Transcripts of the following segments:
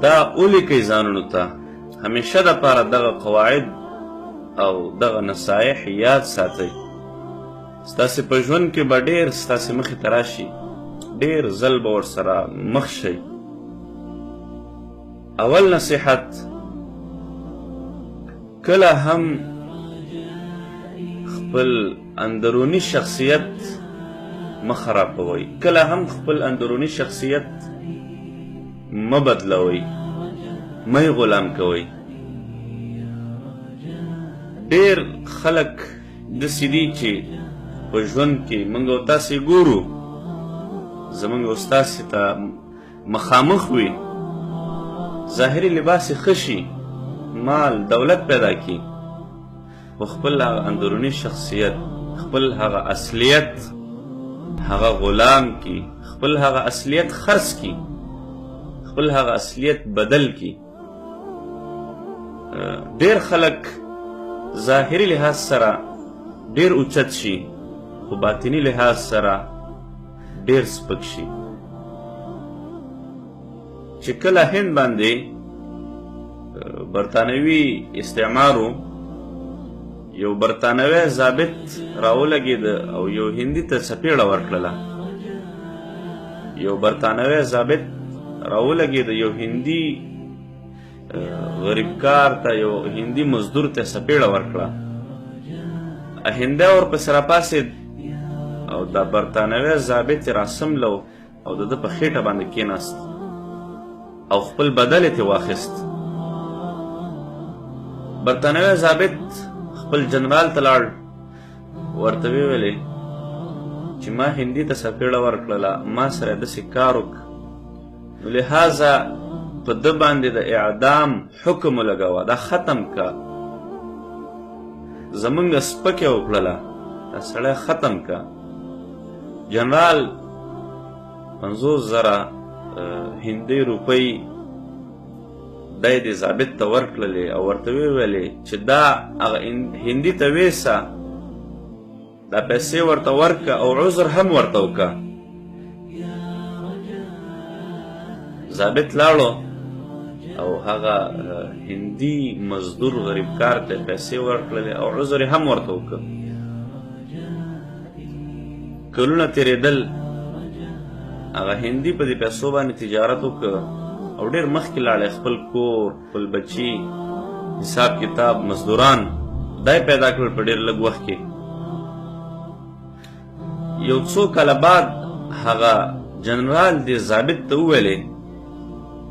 دا ولیکئ ځانونو ته همیشه دپاره دغه قواعد او دغه نصایح یاد ساتئ. ستاسې په ژوند کې به ډېر ستاسې مخې ته راشي، ډېر ځل به ورسره مخ شئ. اول نصیحت: کله هم خپل اندرونی شخصیت مه خرابوئ، کله هم خپل اندرونی شخصیت مه بدلوئ، مه یې غلام کوئ. ډېر خلک داسې دي چې په ژوند کې موږ او تاسې ګورو، زموږ او ستاسې ته مخامخ وي، ظاهري لباس یې ښه شي، مال دولت پیدا کړي، خو خپل هغه اندروني شخصیت، خپل هغه اصلیت هغه غلام کی، خپل هغه اصلیت خرڅ کی، خپل هغه اصلیت بدل کی. ډېر خلک ظاهري لحاظ سره ډېر اوچت شي، خو باطني لحاظ سره ډېر سپک شي. چې کله هند باندې برطانوي استعمارو، یو برطانوي ضابط راولګېده او یو هندي ته څپېړه ورکړله. یو برطانوي ضابط راولګېده یو هندي غریبکار ته، یو هندي مزدور ته څپېړه ورکړه. هندی ورپسې راپاڅېد او دا برطانوي ضابط یې راسملو او د ده په خېټه باندې کېناست او خپل بدل یې ترې واخیست. برطانوي ضابط خپل جنرال ته لاړ، ورته ویې ویلې چې ما هندي ته څپېړه ورکړله، ما سره یې داسې کار وکړ، نو لهذا په ده باندې د اعدام حکم ولګوه، دا ختم که. زمونږ سپکې وکړله، دا سړی ختم که. جنرال 50,000 هندي روپۍ دی دې ضابط ته ورکړلې او ورته ویې ویلې چې دا هغه هندي ته ویسه، دا پیسې ورته ورکه او عذر هم ورته وکه. ضابط لاړو او هغه هندي مزدور غریبکار ته پیسې ورکړلې او عذر یې هم ورته وکه. کلونه تېرېدل، هغه هندي په دې پیسو باندې تجارت وکړ او ډېر مخکې لاړی، خپل کور، خپل بچي، حساب کتاب، مزدوران دا یې پیدا کړل په ډېر لږ وخت کې. یو څو کاله بعد هغه جنرال دې ضابط ته وویلې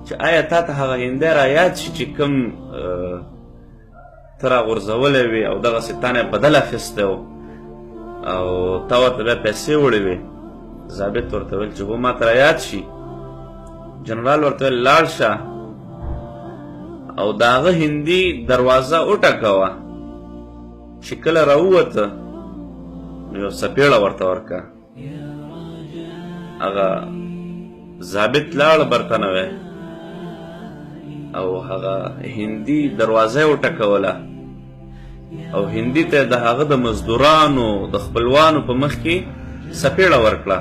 چې آیا تا ته هغه هندی را یاد شي چې کوم ته راغورځولی وې او دغسې تا نه یې بدل اخیستی و او تا ورته بیا پیسې وړې وې؟ ضابط ورته ویل چې هو ما ته را یاد شي. جنرال ورته ویل لاړ شه او د هغه هندي دروازه وټکوه، چې کله راووته نو یو څپېړه ورته ورکه. هغه ضابط لاړ برطانوی او هغه هندي دروازه یې وټکوله او هندي ته د هغه د مزدورانو د خپلوانو په مخ کې څپېړه ورکړه.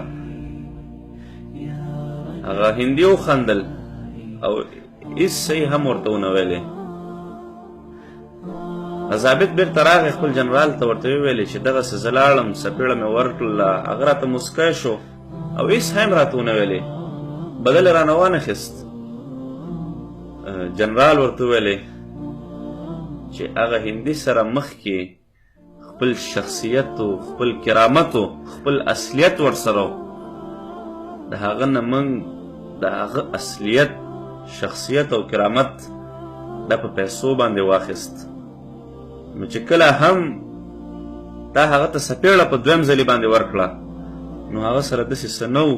هغه هندي وخندل او هېڅ صحیح هم ورته ونه ویلې. ضابط بېرته راغی خپل جنرال ته، ورته وویلې چې دغسې زه لاړم، څپېړه مې ورکړله، هغه راته موسکی شو او هېڅ هم راته ونه ویلې، بدل یې رانه وانخیست. جنرال ورته وویلې چې هغه هندي سره مخکې خپل شخصیت و خپل کرامت و خپل اصلیت ورسره و، د هغه نه موږ د هغه اصلیت، شخصیت او کرامت دا په پیسو باندې واخیست. نو چې کله هم تا هغه ته څپېړه په دویم ځلې باندې ورکړه، نو هغه سره داسې څه نه و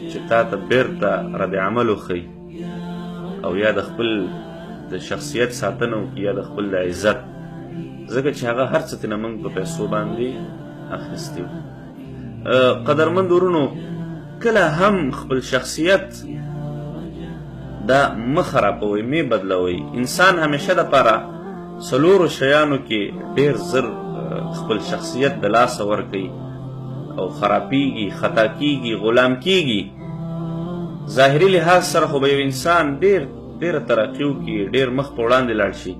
چې تا ته بېرته رد عمل وښیي او یا د خپل د شخصیت ساتنه وکړي یا د خپل د عزت، ځکه چې هغه هر څه ترېنه موږ په پیسو باندې اخیستي وو. قدرمند ورونو، کله هم خپل شخصیت دا مه خرابوئ، مې بدلوئ. انسان همیشه دپاره څلورو شیانو کې ډېر زر خپل شخصیت د لاسه ورکوي او خرابیږي، خطا کیږي، غلام کیږي. ظاهري لحاظ سره خو به یو انسان ډېره ترقي وکړي، ډېر مخ په وړاندې لاړ شي،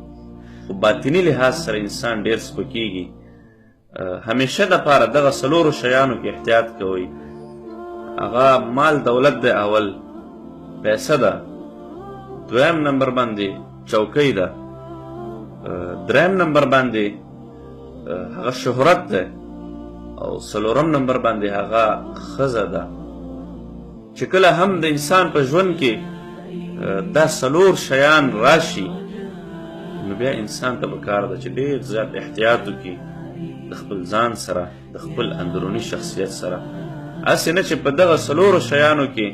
خو باطني لحاظ سره انسان ډېر سپکېږي. همیشه دپاره دغه څلورو شیانو کې احتیاط کوئ. هغه مال دولت دی، اول پیسه ده، دویم نمبر باندې چوکۍ ده، دریم نمبر باندې هغه شهرت ده، او څلورم نمبر باندې هغه ښځه ده. چې کله هم د انسان په ژوند کې دا څلور شیان راشي، نو بیا انسان ته پکار ده چې ډېر زیات احتیاط وکړي د خپل ځان سره، د خپل اندروني شخصیت سره. هسې نه چې په دغه څلورو شیانو کې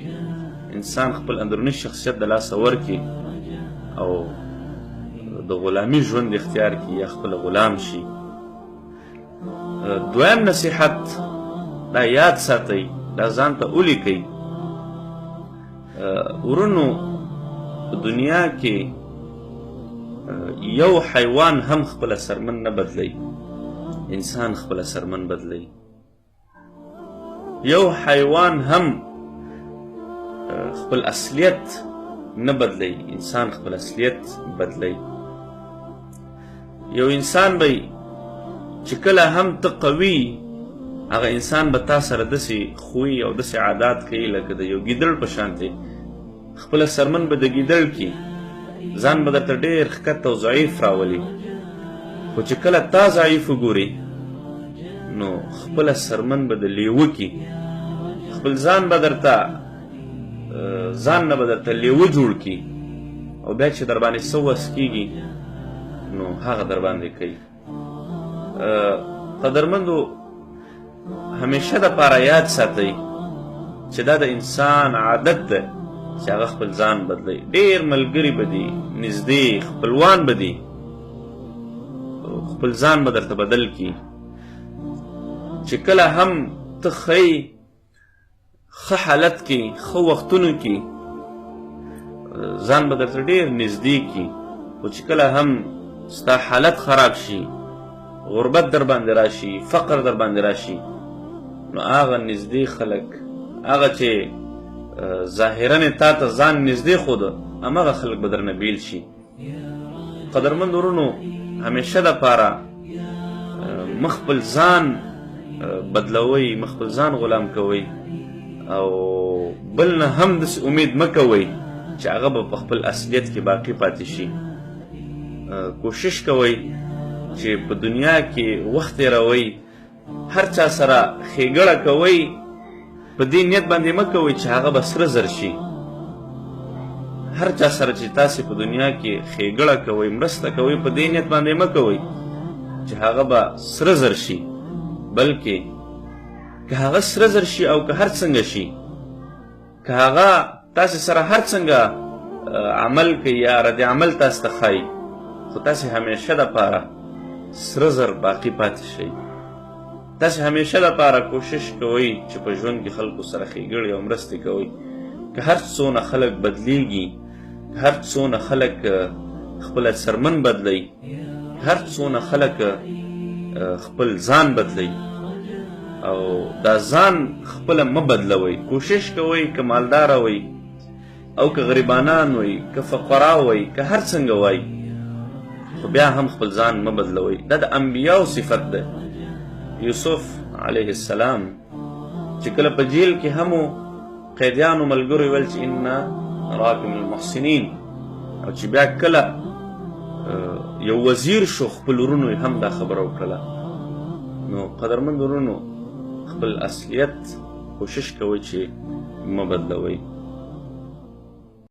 انسان خپل اندروني شخصیت د لاسه ورکړي او د غلامي ژوند اختیار کړي یا خپل غلام شي. دویم نصیحت، دا یاد ساتئ، دا ځان ته ولیکئ. ورونو، په دنیا کې یو حیوان هم خپله سرمن نه بدلی، انسان خپله سرمن بدلی. یو حیوان هم خپل اصلیت نه بدلی، انسان خپل اصلیت بدلی. یو انسان به چې کله هم ته قوي، هغه انسان به تا سره داسې خوی او داسې عادات کوي لکه د یو ګیدړ په شانتې. خپله سرمن به د ګیدړ کي، ځان به درته ډېر ښکته او ضعیف راولي. خو چې کله تا ضعیف وګوري، نو خپله سرمن به د لیوه کي، خپل ځان به درته ځان نه به درته لیوه جوړ کي، او بیا چې در باندې څه وس کېږي نو هغه در باندې کوي. قدرمندو، همیشه دپاره یاد ساتئ چې دا د انسان عادت ده چې هغه خپل ځان بدلی. ډېر ملګري به دي، نږدې خپلوان به دي، خپل ځان به درته بدل کي. چې کله هم ته ښه حالت کې، ښه وختونو کې ځان به درته ډېر نږدې کي، خو چې کله هم ستا حالت خراب شي، غربت در باندې راشي، فقر در باندې راشي، نو هغه نږدې خلک، هغه چې ظاهرا تا ته ځان نږدې خوده، هماغه خلک به درنه بیل شي. قدرمند ورونو، همیشه دپاره مخ خپل ځان بدلوئ، مخ خپل ځان غلام کوئ، او بل نه هم داسې امید مه کوئ چې هغه به په خپل اصلیت کې باقي پاتې شي. کوشش کوئ چې په دنیا کې وخت تېروئ، هر چا سره ښېګړه کوئ، په دې نیت باندې مه کوئ چې هغه به سره زر شي. هر چا سره چې تاسې په دنیا کې ښېګړه کوئ، مرسته کوئ، په دې نیت باندې مه کوئ چې هغه به سره زر شي، بلکې که هغه سره زر شي او که هر څنګه شي، که هغه تاسې سره هر څنګه عمل کوي یا رد عمل تاسې ته ښایي، خو تاسې همیشه دپاره سره زر باقي پاتې شئ. تاسې همیشه دپاره کوشش کوئ چې په ژوند کې خلکو سره ښېګړې او مرستې کوئ. که هر څونه خلک بدلیږي، که هر څونه خلک خپله سرمن بدلی، هر څونه خلک خپل ځان بدلی، او دا ځان خپله مه بدلوئ. کوشش کوئ که مالداره وئ او که غریبانان وئ، که فقرا وئ، که هر څنګه وئ، خو بیا هم خپل ځان مه بدلوئ. دا د انبیاو صفت ده. یوسف علیه السلام چې کله په جیل کې هم قیدیانو ملګرو ویل چې انا نراک من المحسنین، او چې بیا کله یو وزیر شو، خپل ورونو هم دا خبره وکړله. نو قدرمند ورونو، خپل اصلیت کوشش کوئ چې مه بدلوئ.